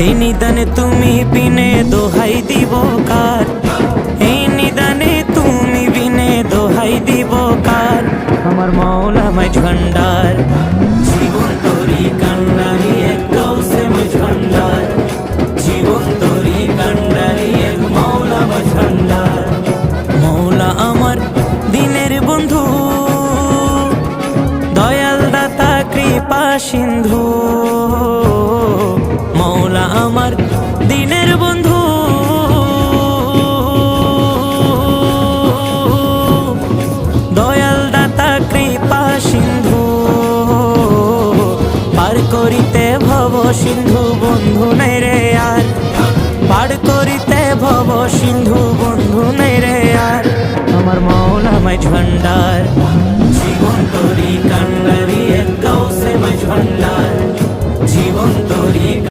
এই নিদানে তুমি বিনে দোহাই দিব কার, এই নিদানে তুমি বিনে দোহাই দিব কার। আমার মৌলা মাঝ ভান্ডার, জীবন তোরি কান্ডারি এক গৌসে মাঝ ভান্ডার, জীবন তোরি কান্ডারি এক মৌলা মাঝ ভান্ডার। মৌলা আমার দিনের বন্ধু, দয়াল দাতা কৃপা সিন্ধু। মৌলা আমার দিনের বন্ধু, দয়াল দাতা কৃপা সিন্ধু। পার করিতে ভব সিন্ধু বন্ধু নেই রে আর, পার করিতে ভব সিন্ধু বন্ধু নেই রে আর। আমার মৌলা মাঝ ভান্ডার, জীবন তোরি কান্ডারি এক গৌসে মাঝ ভান্ডার, জীবন তোরি।